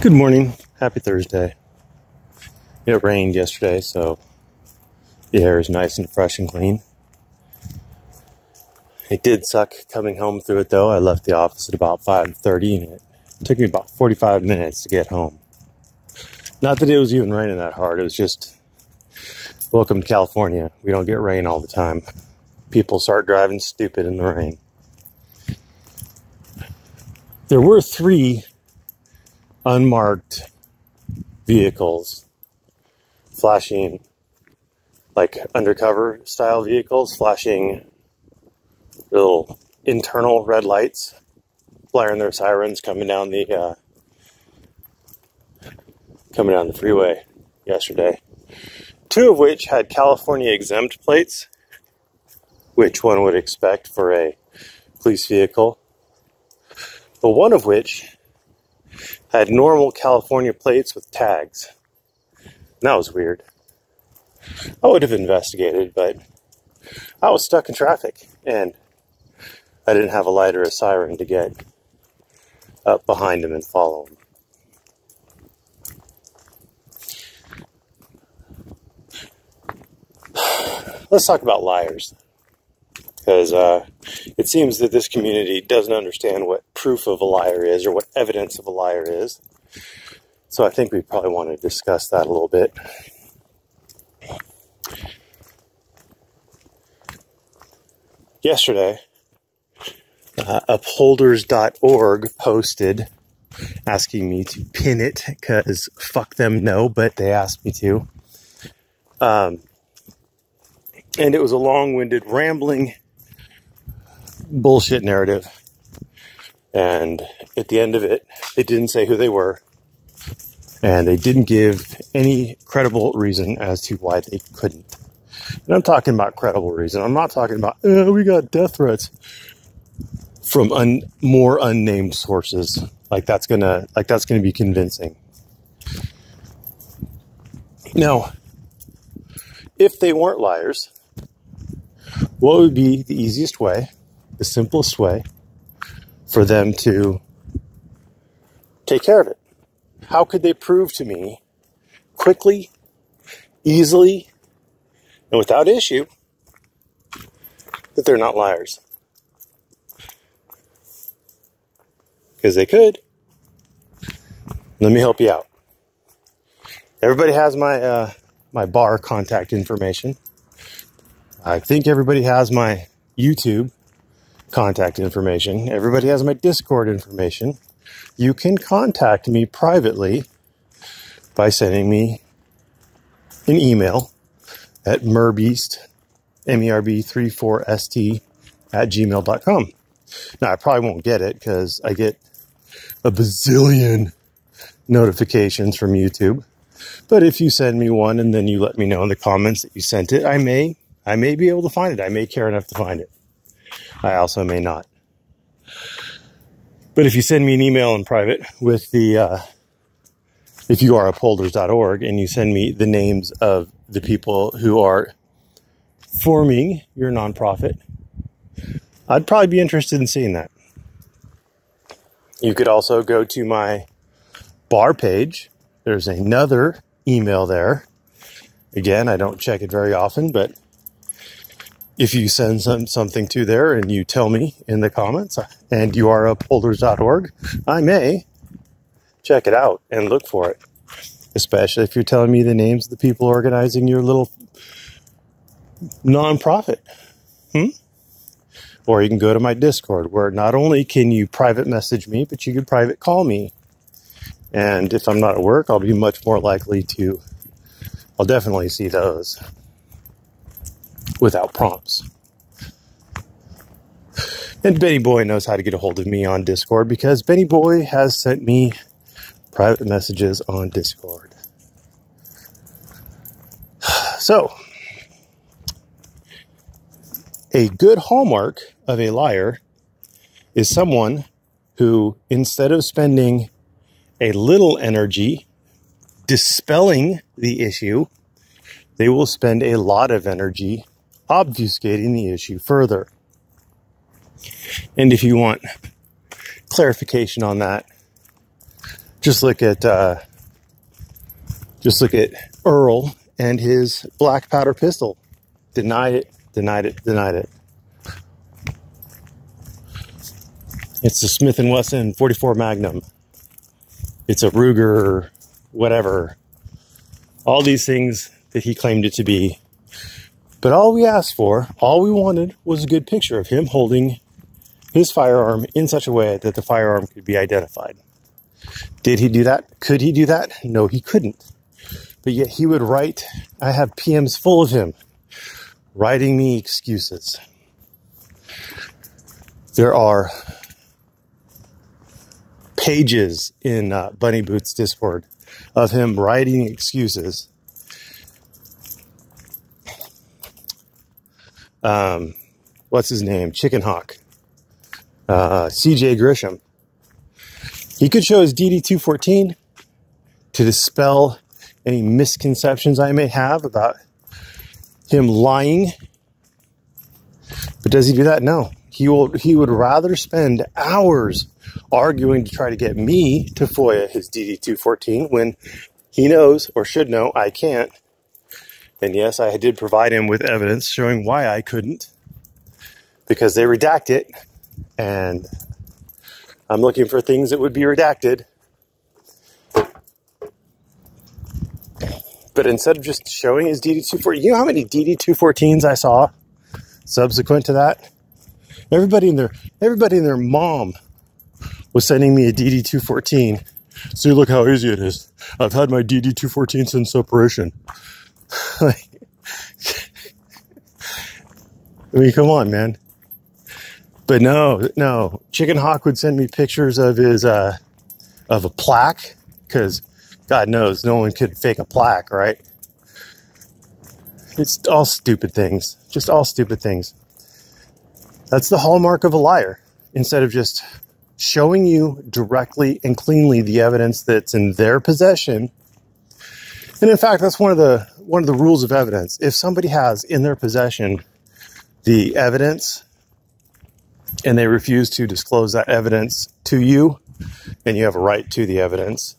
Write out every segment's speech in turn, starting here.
Good morning. Happy Thursday. It rained yesterday, so the air is nice and fresh and clean. It did suck coming home through it, though. I left the office at about 5:30, and it took me about 45 minutes to get home. Not that it was even raining that hard. It was just, welcome to California. We don't get rain all the time. People start driving stupid in the rain. There were 3 unmarked vehicles flashing, like undercover style vehicles, flashing little internal red lights, blaring their sirens coming down the freeway yesterday. 2 of which had California exempt plates, which one would expect for a police vehicle, but one of which had normal California plates with tags. And that was weird. I would have investigated, but I was stuck in traffic and I didn't have a light or a siren to get up behind him and follow him. Let's talk about liars, because it seems that this community doesn't understand what proof of a liar is or what evidence of a liar is. So I think we probably want to discuss that a little bit. Yesterday, upholders.org posted asking me to pin it, because fuck them, no, but they asked me to. And it was a long-winded, rambling bullshit narrative. And at the end of it, they didn't say who they were. And they didn't give any credible reason as to why they couldn't. And I'm talking about credible reason. I'm not talking about, we got death threats from more unnamed sources. Like that's gonna be convincing. Now, if they weren't liars, what would be the easiest way, the simplest way for them to take care of it? How could they prove to me quickly, easily, and without issue that they're not liars? Because they could. Let me help you out. Everybody has my bar contact information. I think everybody has my YouTube contact information. Everybody has my Discord information. You can contact me privately by sending me an email at merbeast, MERB34ST @gmail.com. Now, I probably won't get it because I get a bazillion notifications from YouTube. But if you send me one and then you let me know in the comments that you sent it, I may be able to find it. I may care enough to find it. I also may not. But if you send me an email in private with the, if you are upholders.org, and you send me the names of the people who are forming your nonprofit, I'd probably be interested in seeing that. You could also go to my bar page. There's another email there. Again, I don't check it very often, but if you send something to there and you tell me in the comments and you are upholders.org, I may check it out and look for it. Especially if you're telling me the names of the people organizing your little nonprofit. Or you can go to my Discord, where not only can you private message me, but you can private call me. And if I'm not at work, I'll be much more likely to, I'll definitely see those without prompts. And Benny Boy knows how to get a hold of me on Discord, because Benny Boy has sent me private messages on Discord. So, a good hallmark of a liar is someone who, instead of spending a little energy dispelling the issue, they will spend a lot of energy obfuscating the issue further. And if you want clarification on that, Just look at Earl and his black powder pistol. Denied it, denied it, denied it. It's a Smith & Wesson 44 Magnum. It's a Ruger, whatever. All these things that he claimed it to be. But all we asked for, all we wanted, was a good picture of him holding his firearm in such a way that the firearm could be identified. Did he do that? Could he do that? No, he couldn't. But yet he would write, I have PMs full of him, writing me excuses. There are pages in Bunny Boots Discord of him writing excuses. What's his name? Chicken Hawk. CJ Grisham. He could show his DD-214 to dispel any misconceptions I may have about him lying. But does he do that? No. He would rather spend hours arguing to try to get me to FOIA his DD-214 when he knows, or should know, I can't. And yes, I did provide him with evidence showing why I couldn't, because they redact it, and I'm looking for things that would be redacted. But instead of just showing his DD-214, you know how many DD-214s I saw subsequent to that? Everybody and their mom was sending me a DD-214. See, look how easy it is. I've had my DD-214 since separation. I mean, come on, man. But no. Chicken Hawk would send me pictures of his, of a plaque, because God knows no one could fake a plaque, right? It's all stupid things. Just all stupid things. That's the hallmark of a liar. Instead of just showing you directly and cleanly the evidence that's in their possession. And in fact, that's one of the rules of evidence. If somebody has in their possession the evidence and they refuse to disclose that evidence to you, and you have a right to the evidence,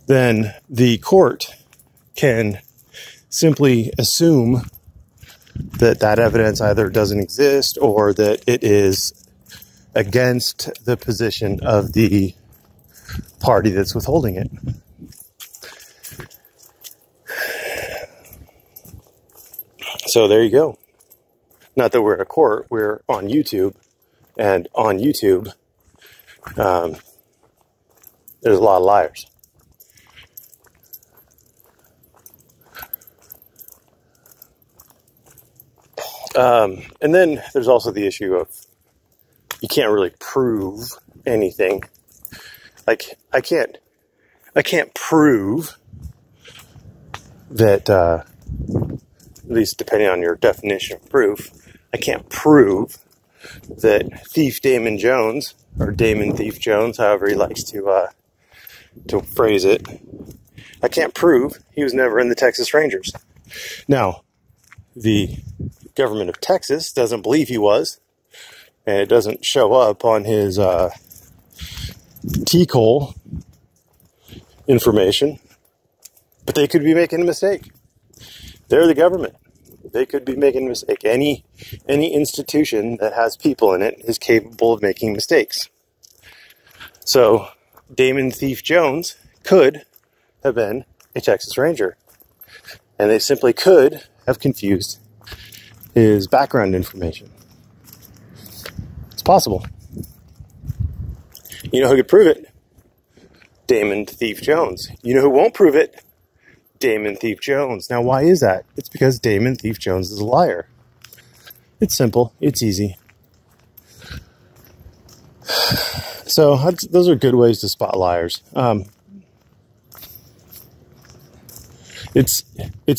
then the court can simply assume that that evidence either doesn't exist or that it is against the position of the party that's withholding it. So there you go. Not that we're in a court, we're on YouTube, and on YouTube, there's a lot of liars. And then there's also the issue of you can't really prove anything. Like, I can't prove that, at least depending on your definition of proof, I can't prove that Thief Damon Jones, or Damon Thief Jones, however he likes to phrase it, I can't prove he was never in the Texas Rangers. Now, the government of Texas doesn't believe he was, and it doesn't show up on his T-Cole information, but they could be making a mistake. They're the government. They could be making a mistake. Any institution that has people in it is capable of making mistakes. So Damon Thief Jones could have been a Texas Ranger, and they simply could have confused his background information. It's possible. You know who could prove it? Damon Thief Jones. You know who won't prove it? Damon Thief Jones. Now, why is that? It's because Damon Thief Jones is a liar. It's simple. It's easy. So those are good ways to spot liars. It's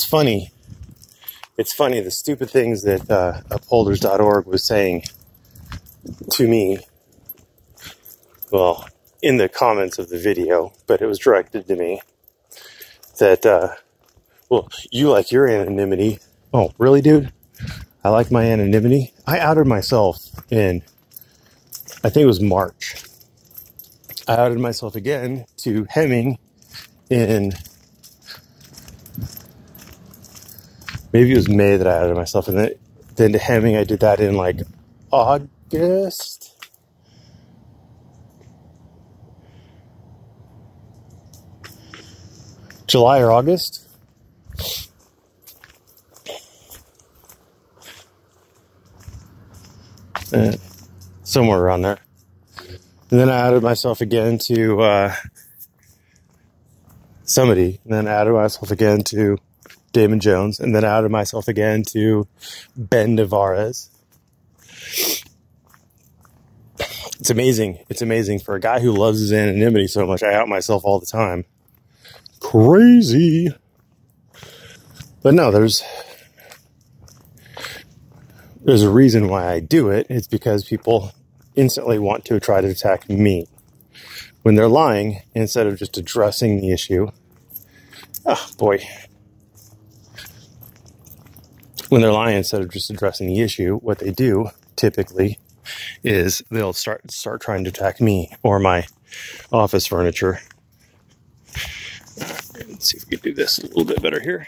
funny. It's funny, the stupid things that upholders.org was saying to me, well, in the comments of the video, but it was directed to me, that, well, you like your anonymity. Oh, really, dude? I like my anonymity? I outed myself in, I think it was March. I outed myself again to Hemming in, maybe it was May that I outed myself, and then to Hemming I did that in like August. July or August. Somewhere around there. And then I added myself again to somebody. And then I added myself again to Damon Jones. And then I added myself again to Ben Navarez. It's amazing. It's amazing for a guy who loves his anonymity so much. I out myself all the time. Crazy. But no, there's a reason why I do it. It's because people instantly want to try to attack me when they're lying instead of just addressing the issue. Oh boy. When they're lying instead of just addressing the issue, what they do typically is they'll start trying to attack me or my office furniture. Let's see if we can do this a little bit better here.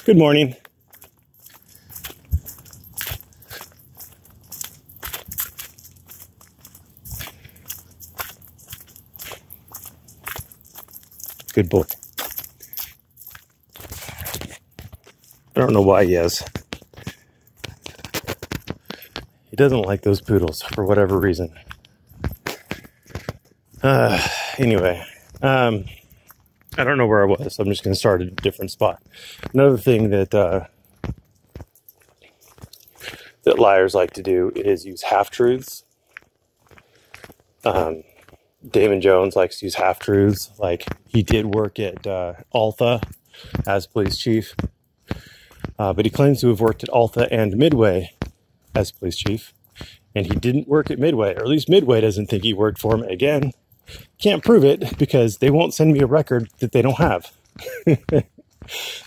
Good morning. Good boy. I don't know why he is. He doesn't like those poodles for whatever reason. Anyway, I don't know where I was, so I'm just going to start at a different spot. Another thing that liars like to do is use half-truths. Damon Jones likes to use half-truths. Like, he did work at Alta as police chief, but he claims to have worked at Alta and Midway as police chief, and he didn't work at Midway, or at least Midway doesn't think he worked for him. Again, can't prove it because they won't send me a record that they don't have. Like,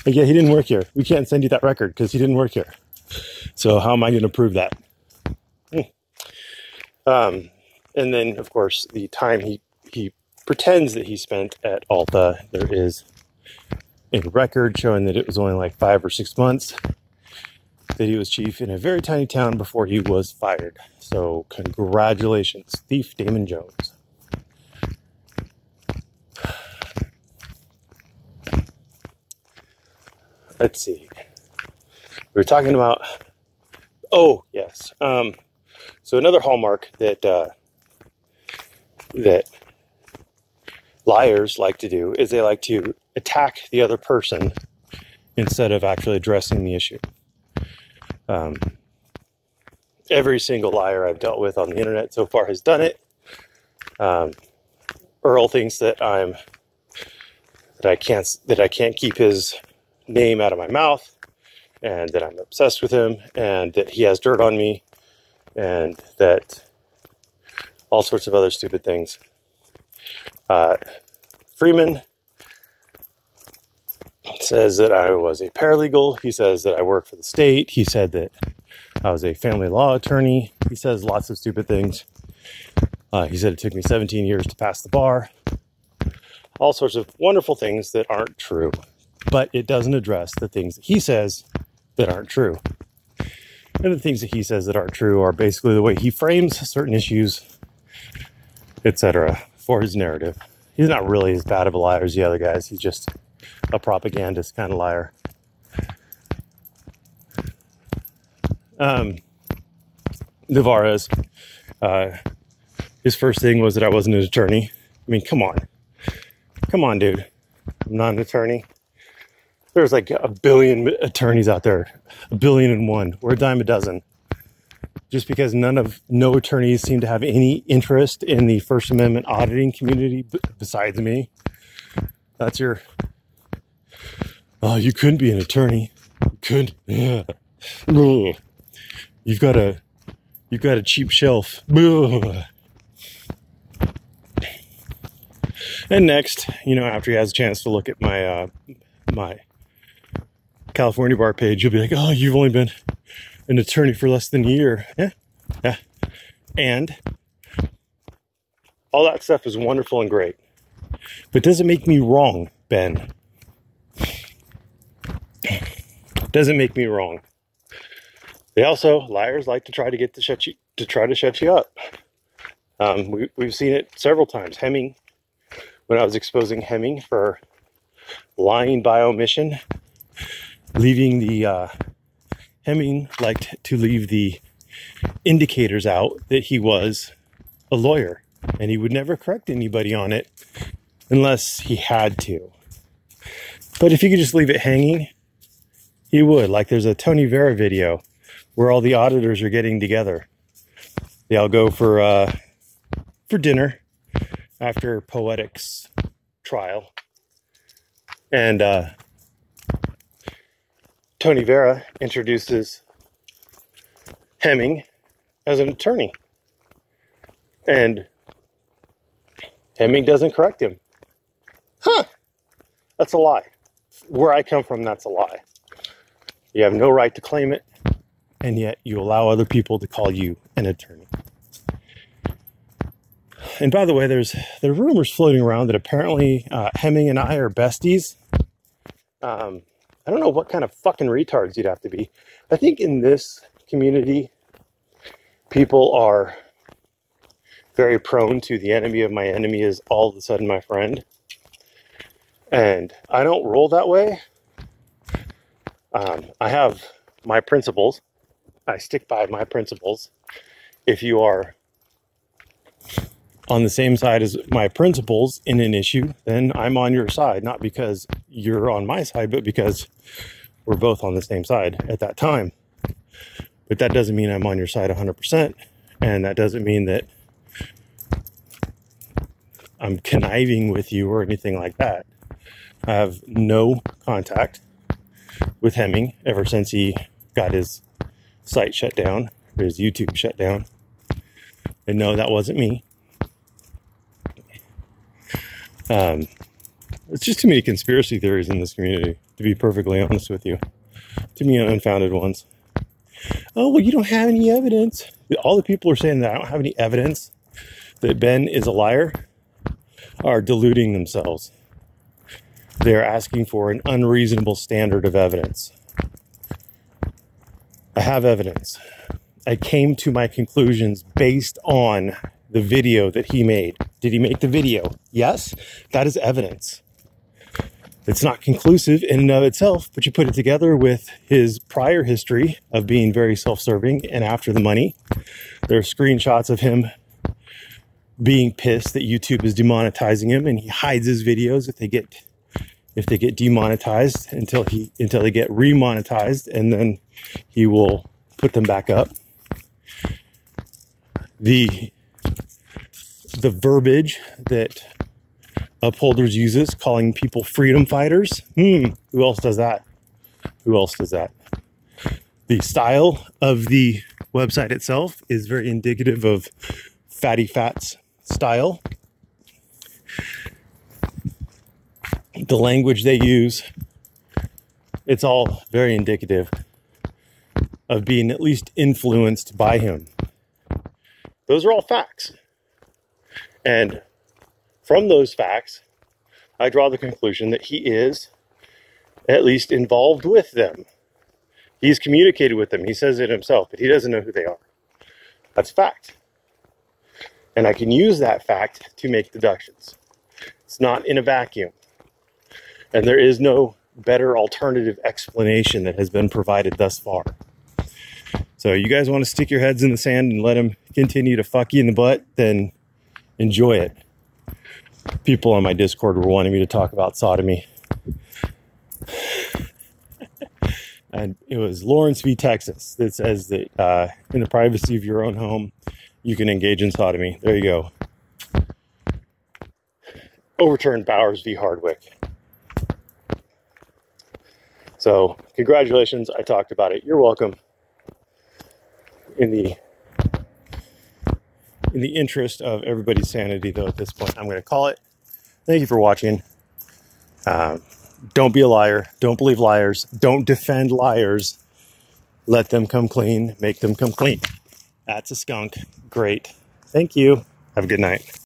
yeah, he didn't work here. We can't send you that record because he didn't work here. So how am I going to prove that? And then, of course, the time he pretends that he spent at Alta, there is a record showing that it was only like 5 or 6 months that he was chief in a very tiny town before he was fired. So congratulations, Thief Damon Jones. Let's see. We were talking about, oh yes. So another hallmark that liars like to do is they like to attack the other person instead of actually addressing the issue. Every single liar I've dealt with on the internet so far has done it. Earl thinks that I can't keep his name out of my mouth, and that I'm obsessed with him, and that he has dirt on me, and that all sorts of other stupid things. Freeman says that I was a paralegal. He says that I work for the state. He said that I was a family law attorney. He says lots of stupid things. He said it took me 17 years to pass the bar. All sorts of wonderful things that aren't true. But it doesn't address the things that he says that aren't true. And the things that he says that aren't true are basically the way he frames certain issues, etc., for his narrative. He's not really as bad of a liar as the other guys. He's just a propagandist kind of liar. Navarez, his first thing was that I wasn't an attorney. I mean, come on. Come on, dude. I'm not an attorney. There's like a billion attorneys out there. 1,000,000,001. We're a dime a dozen. Just because no attorneys seem to have any interest in the First Amendment auditing community besides me. That's your, oh, you couldn't be an attorney. You couldn't. Yeah. You've got a cheap shelf. And next, after he has a chance to look at my my California bar page, you'll be like, oh, you've only been an attorney for less than a year. Yeah, yeah. And all that stuff is wonderful and great. But doesn't make me wrong, Ben. Doesn't make me wrong. They also, liars like to try to get to shut you up. We've seen it several times. Hemming, when I was exposing Hemming for lying by omission, leaving the Hemming liked to leave the indicators out that he was a lawyer, and he would never correct anybody on it unless he had to. But if you could just leave it hanging, he would. Like there's a Tony Vera video where all the auditors are getting together. They all go for dinner after Poetic's trial. And Tony Vera introduces Hemming as an attorney. And Hemming doesn't correct him. Huh! That's a lie. Where I come from, that's a lie. You have no right to claim it, and yet you allow other people to call you an attorney. And by the way, there are rumors floating around that apparently Hemming and I are besties. I don't know what kind of fucking retards you'd have to be. I think in this community, people are very prone to the enemy of my enemy is all of a sudden my friend. And I don't roll that way. I have my principles. I stick by my principles. If you are on the same side as my principles in an issue, then I'm on your side, not because you're on my side, but because we're both on the same side at that time. But that doesn't mean I'm on your side 100%. And that doesn't mean that I'm conniving with you or anything like that. I have no contact with Hemming ever since he got his site shut down, or his YouTube shut down. And no, that wasn't me. It's just too many conspiracy theories in this community, to be perfectly honest with you. Too many unfounded ones. Oh, well, you don't have any evidence. All the people are saying that I don't have any evidence that Ben is a liar are deluding themselves. They're asking for an unreasonable standard of evidence. I have evidence. I came to my conclusions based on the video that he made. Did he make the video? Yes, that is evidence. It's not conclusive in and of itself, but you put it together with his prior history of being very self-serving and after the money. There are screenshots of him being pissed that YouTube is demonetizing him, and he hides his videos if they get demonetized until they get remonetized, and then he will put them back up. The verbiage that Upholders uses, calling people freedom fighters. Who else does that? Who else does that? The style of the website itself is very indicative of Fatty Fat's style. The language they use, it's all very indicative of being at least influenced by him. Those are all facts. And from those facts, I draw the conclusion that he is at least involved with them. He's communicated with them. He says it himself, but he doesn't know who they are. That's fact. And I can use that fact to make deductions. It's not in a vacuum. And there is no better alternative explanation that has been provided thus far. So you guys want to stick your heads in the sand and let him continue to fuck you in the butt, then enjoy it. People on my Discord were wanting me to talk about sodomy. And it was Lawrence v. Texas that says that in the privacy of your own home, you can engage in sodomy. There you go. Overturned Bowers v. Hardwick. So, congratulations. I talked about it. You're welcome. In the interest of everybody's sanity, though, at this point, I'm going to call it. Thank you for watching. Don't be a liar. Don't believe liars. Don't defend liars. Let them come clean. Make them come clean. That's a skunk. Great. Thank you. Have a good night.